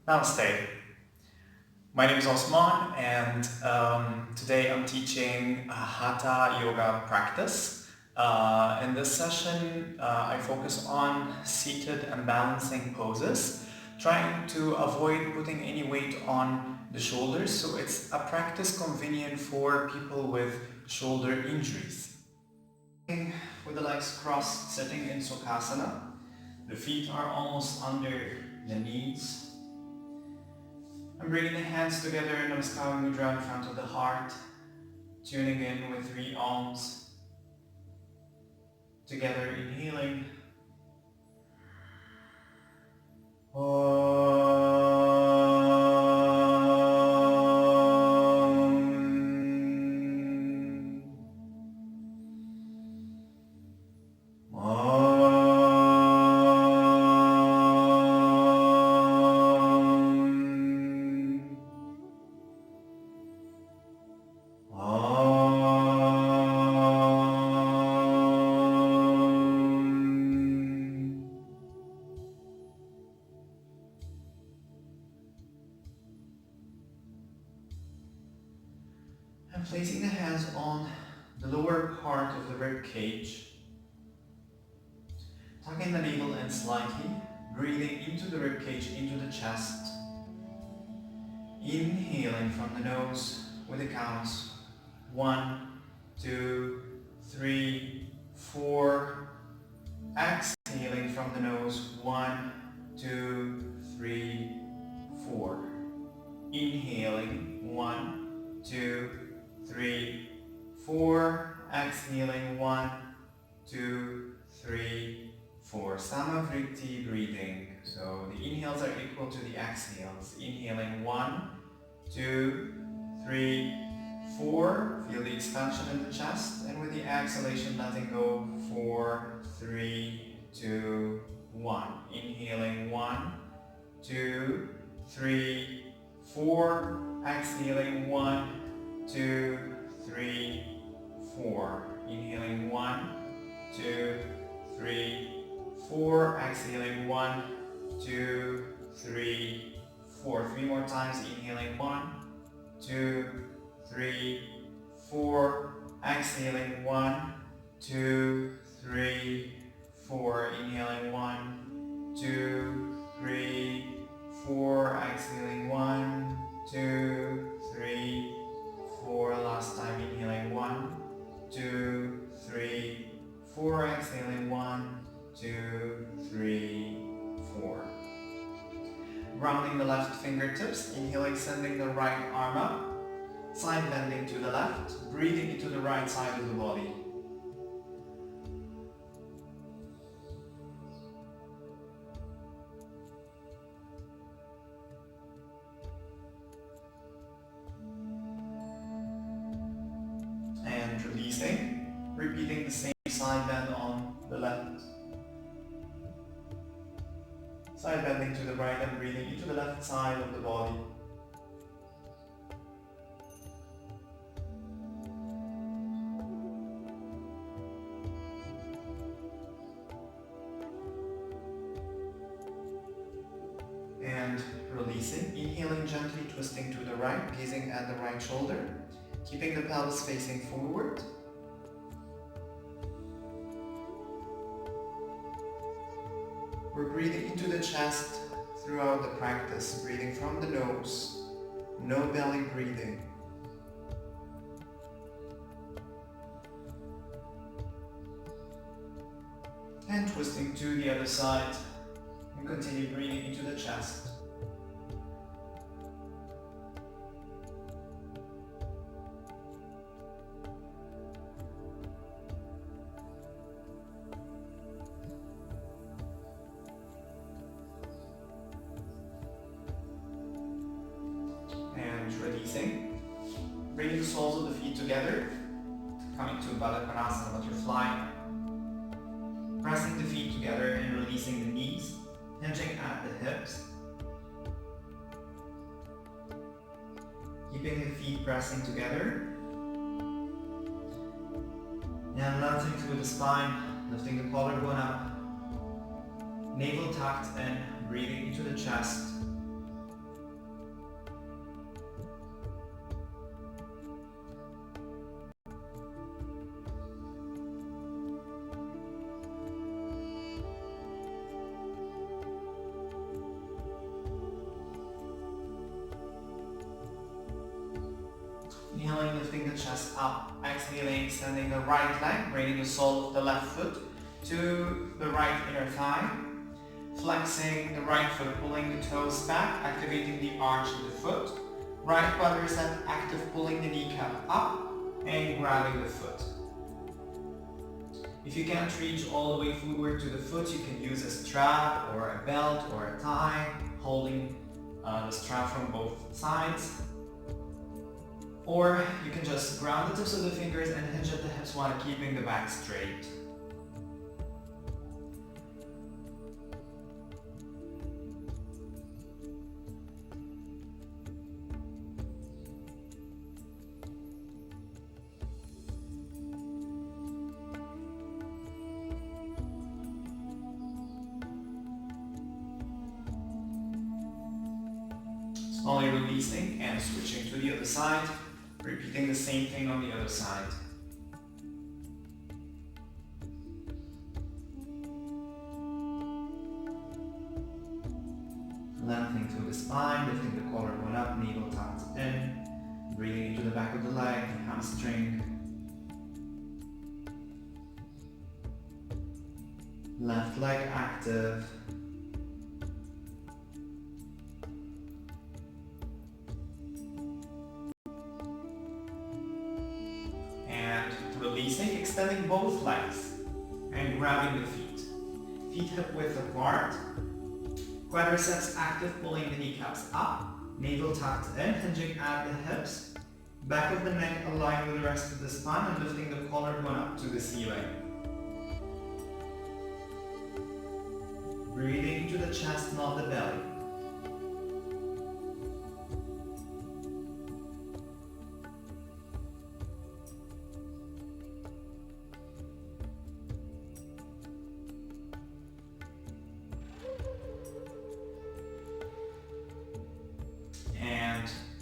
Namaste. My name is Osman and today I'm teaching a Hatha Yoga practice. In this session, I focus on seated and balancing poses, trying to avoid putting any weight on the shoulders. So it's a practice convenient for people with shoulder injuries. With the legs crossed, sitting in Sukhasana. The feet are almost under the knees. I'm bringing the hands together in Namaskar Mudra in front of the heart, tuning in with 3 arms. Together, inhaling. And placing the hands on the lower part of the rib cage, tucking the navel in slightly, breathing into the rib cage, into the chest, inhaling from the nose with the counts 1, 2, 3, 4, exhaling from the nose 1, 2, 3, 4, inhaling 1, 2, 3, 4, exhaling 1, 2, 3, 4. Samavritti breathing. So the inhales are equal to the exhales. Inhaling 1, 2, 3, 4. Feel the expansion in the chest, and with the exhalation letting go. 4, 3, 2, 1. Inhaling 1, 2, 3, 4. Exhaling 1, 2, 3, 4. Inhaling 1, 2, 3, 4. Exhaling 1, 2, 3, 4. 3 more times. Inhaling 1, 2, 3, 4. Exhaling 1, 2, 3, 4. Inhaling 1, 2, 3, 4. Exhaling 1, 2, 3, 4. Last time. Inhaling 1, 2, 3, 4. Exhaling 1, 2, 3, 4. Rounding the left fingertips. Inhaling, sending the right arm up. Side bending to the left. Breathing into the right side of the body. And releasing. Repeating the same side bend on the left. Side bending to the right and breathing into the left side of the body. And releasing. Inhaling, gently twisting to the right, gazing at the right shoulder, keeping the pelvis facing forward. We're breathing into the chest throughout the practice, breathing from the nose, no belly breathing. And twisting to the other side, and continue breathing into the chest. Releasing, bringing the soles of the feet together, coming to Baddha Konasana butterfly, pressing the feet together and releasing the knees, hinging at the hips, keeping the feet pressing together, and lunging through the spine, lifting the collarbone up, navel tucked in, breathing into the chest, lifting the chest up. Exhaling, extending the right leg, bringing the sole of the left foot to the right inner thigh. Flexing the right foot, pulling the toes back, activating the arch of the foot. Right quadricep active, pulling the kneecap up and grabbing the foot. If you can't reach all the way forward to the foot, you can use a strap or a belt or a tie, holding the strap from both sides. Or you can just ground the tips of the fingers and hinge at the hips while keeping the back straight. Slowly releasing and switching to the other side, repeating the same thing on the other side. Lengthening through the spine, lifting the collarbone up, navel tucked in, breathing into the back of the leg, hamstring. Left leg active. Releasing, extending both legs and grabbing the feet. Feet hip width apart. Quadriceps active, pulling the kneecaps up. Navel tucked in, hinging at the hips. Back of the neck aligned with the rest of the spine and lifting the collarbone up to the ceiling. Breathing into the chest, not the belly.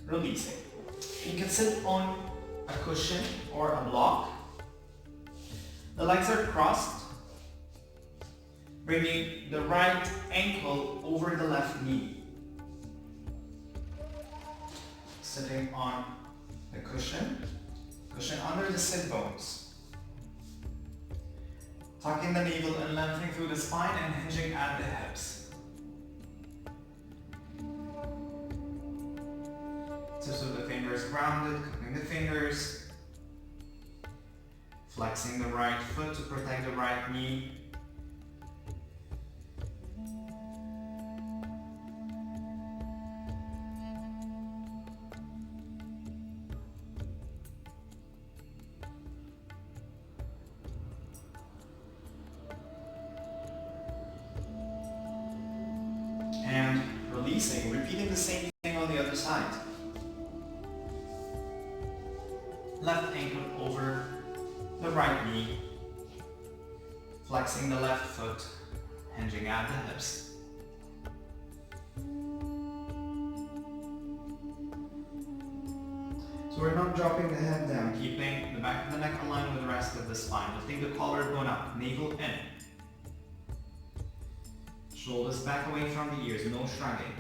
Releasing. You can sit on a cushion or a block. The legs are crossed, bringing the right ankle over the left knee. Sitting on the cushion under the sit bones. Tucking the navel and lengthening through the spine and hinging at the hips. Tips of the fingers grounded, cupping the fingers. Flexing the right foot to protect the right knee. And releasing, repeating the same thing on the other side. Left ankle over the right knee, flexing the left foot, hinging at the hips. So we're not dropping the head down, keeping the back of the neck aligned with the rest of the spine, lifting the collarbone up, navel in. Shoulders back away from the ears, no shrugging.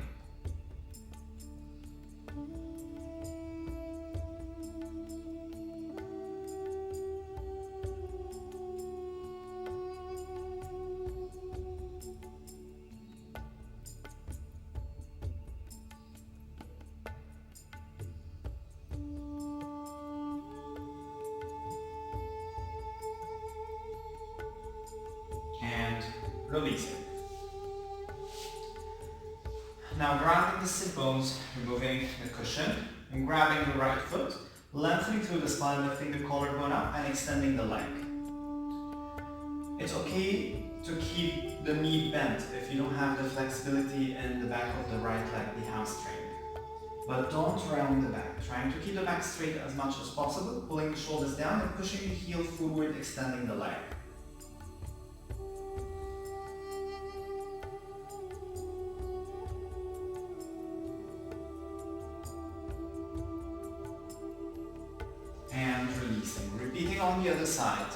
And releasing. Now grounding the sit bones, removing the cushion and grabbing the right foot, lengthening through the spine, lifting the collarbone up and extending the leg. It's okay to keep the knee bent if you don't have the flexibility in the back of the right leg, the hamstring. But don't round the back. Trying to keep the back straight as much as possible, pulling the shoulders down and pushing the heel forward, extending the leg. And releasing. Repeating on the other side.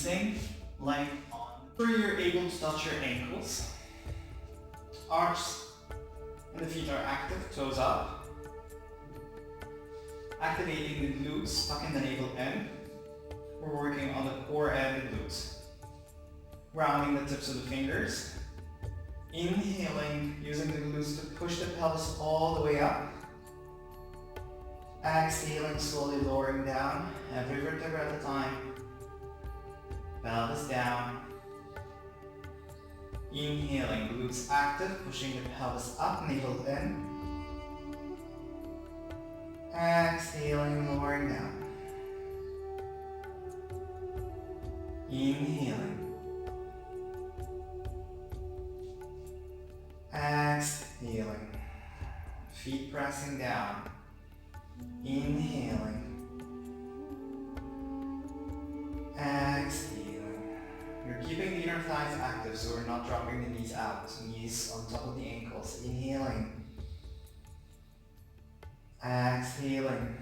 releasing, leg on. Where you're able to touch your ankles. Arms and the feet are active, toes up. Activating the glutes, tucking the navel in. We're working on the core and the glutes. Rounding the tips of the fingers. Inhaling, using the glutes to push the pelvis all the way up. Exhaling, slowly lowering down, every vertebra at a time. Pelvis down. Inhaling, glutes active, pushing the pelvis up, navel in. Exhaling, lowering down. Inhaling. Exhaling. Feet pressing down. Inhaling. Exhaling. You're keeping the inner thighs active, so we're not dropping the knees out. Knees on top of the ankles. Inhaling. Exhaling.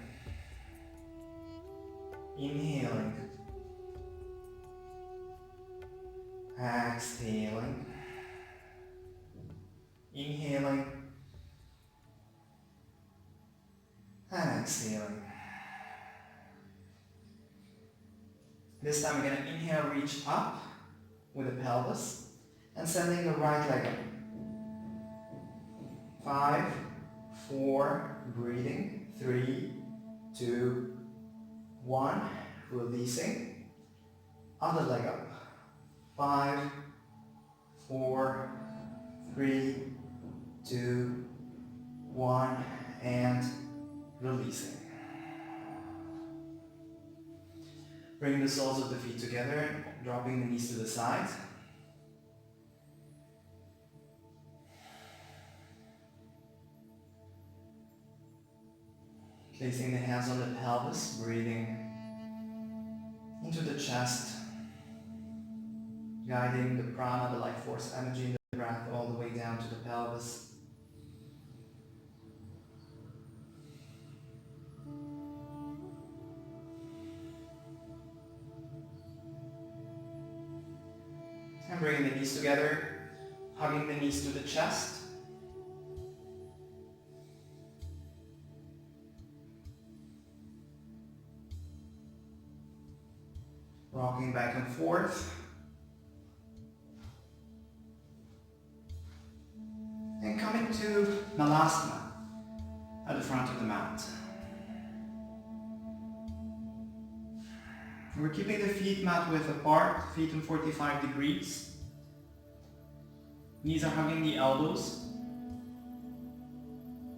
Inhaling. Exhaling. Inhaling. And exhaling. This time we're going to inhale, reach up with the pelvis and sending the right leg up. 5, 4, breathing. 3, 2, 1, releasing. Other leg up. 5, 4, 3, 2, 1, and releasing. Bring the soles of the feet together, dropping the knees to the side. Placing the hands on the pelvis, breathing into the chest, guiding the prana, the life force energy in the breath all the way down to the pelvis. And bringing the knees together, hugging the knees to the chest. Rocking back and forth. And coming to Malasana at the front of the mat. We're keeping the feet mat width apart, feet in 45 degrees. Knees are hugging the elbows.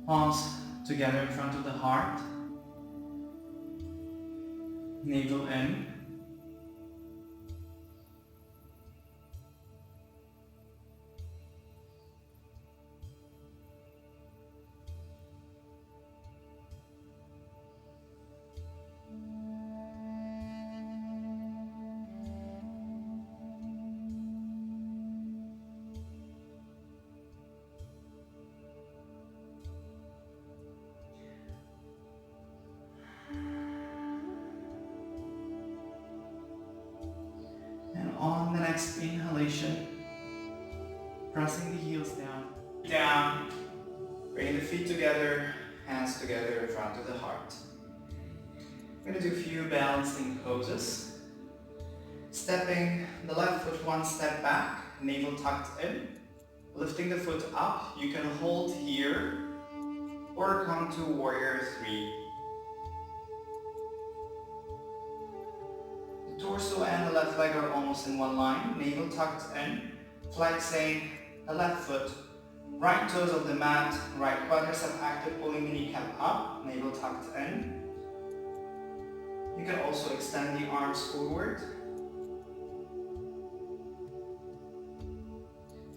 Palms together in front of the heart. Navel in. On the next inhalation, pressing the heels down, bring the feet together, hands together in front of the heart. We're going to do a few balancing poses. Stepping the left foot one step back, navel tucked in, lifting the foot up. You can hold here or come to warrior 3. Torso and the left leg are almost in one line, navel tucked in, flexing the left foot, right toes of the mat, right quadricep active, pulling the kneecap up, navel tucked in. You can also extend the arms forward.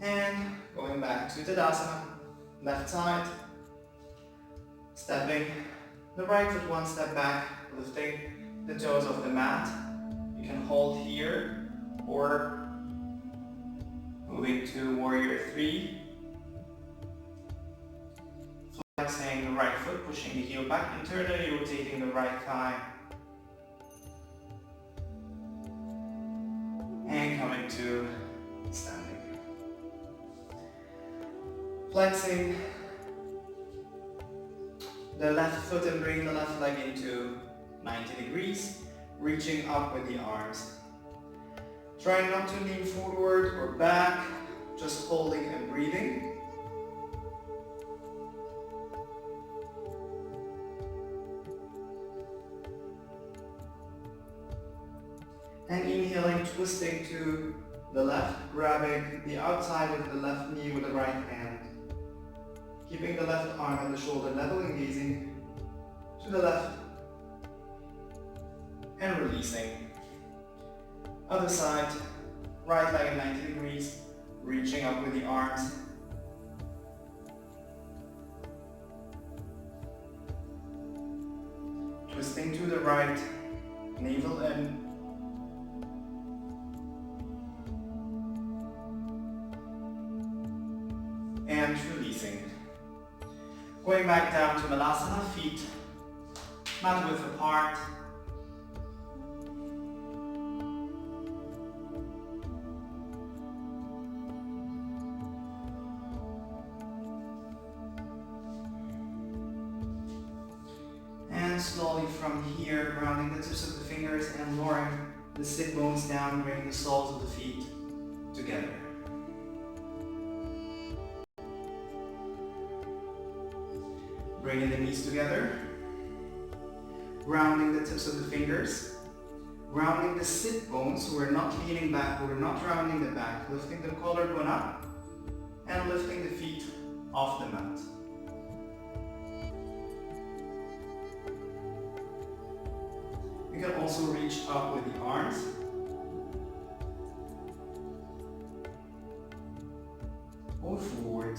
And going back to Tadasana, left side, stepping the right foot one step back, lifting the toes of the mat. You can hold here or moving to warrior 3. Flexing the right foot, pushing the heel back, internally rotating the right thigh. coming to standing. Flexing the left foot and bring the left leg into 90 degrees, reaching up with the arms. Try not to lean forward or back, just holding and breathing. And inhaling, twisting to the left, grabbing the outside of the left knee with the right hand. Keeping the left arm and the shoulder level and gazing to the left. And releasing. Other side, right leg at 90 degrees, reaching up with the arms. Twisting to the right, navel in. And releasing. Going back down to Malasana, feet mat width apart. And slowly from here, grounding the tips of the fingers and lowering the sit bones down, bringing the soles of the feet together. Bringing the knees together, grounding the tips of the fingers, grounding the sit bones, so we're not leaning back, we're not rounding the back, lifting the collarbone up, and lifting the feet off the mat. You can also reach up with the arms. Or forward.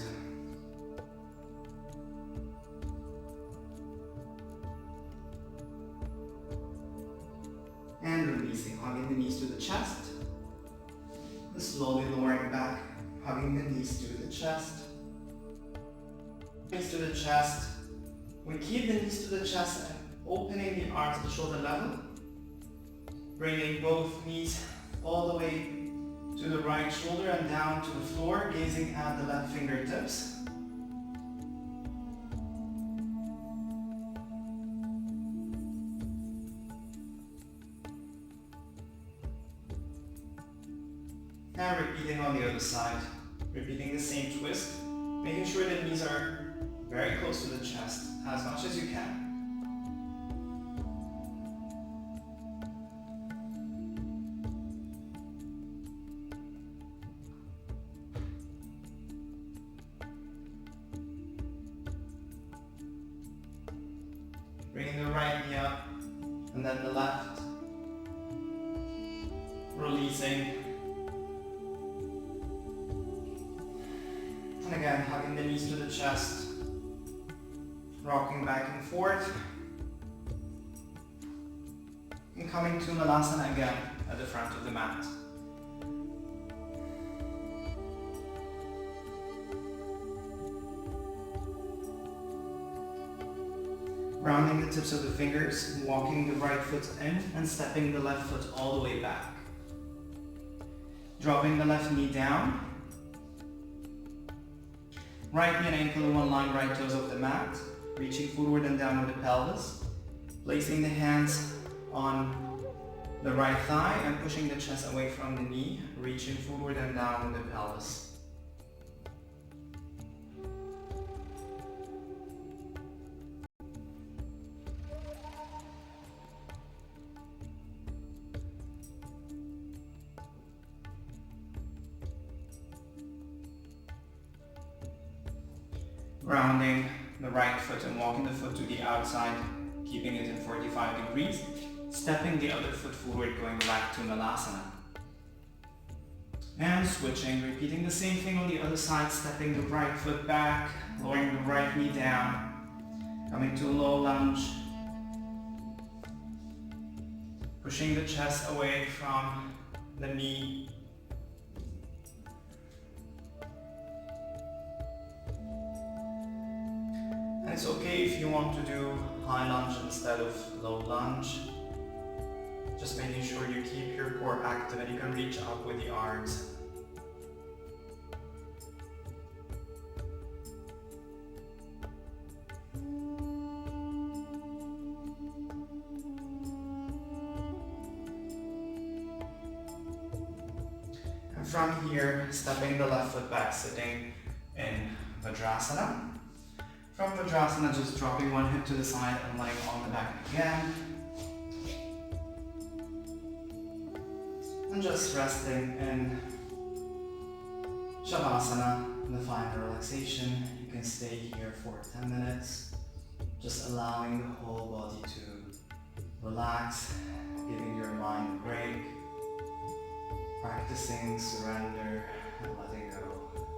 And releasing, hugging the knees to the chest. Slowly lowering back, hugging the knees to the chest. Knees to the chest. We keep the knees to the chest and opening the arms to shoulder level. Bringing both knees all the way to the right shoulder and down to the floor, gazing at the left fingertips. And repeating on the other side, repeating the same twist, making sure the knees are very close to the chest, as much as you can. Bringing the right knee up, and then the left, releasing. And again, hugging the knees to the chest, rocking back and forth, and coming to Malasana again at the front of the mat. Rounding the tips of the fingers, walking the right foot in and stepping the left foot all the way back. Dropping the left knee down. Right knee and ankle in one line, right toes off the mat. Reaching forward and down with the pelvis. Placing the hands on the right thigh and pushing the chest away from the knee. Reaching forward and down with the pelvis. Rounding the right foot and walking the foot to the outside, keeping it in 45 degrees. Stepping the other foot forward, going back to Malasana. And switching, repeating the same thing on the other side, stepping the right foot back, lowering the right knee down, coming to a low lunge. Pushing the chest away from the knee. And it's okay if you want to do high lunge instead of low lunge. Just making sure you keep your core active and you can reach up with the arms. And from here, stepping the left foot back, sitting in Vajrasana. From Vajrasana, just dropping one hip to the side and lying on the back again. And just resting in Shavasana, the final relaxation. You can stay here for 10 minutes, just allowing the whole body to relax, giving your mind a break, practicing surrender and letting go.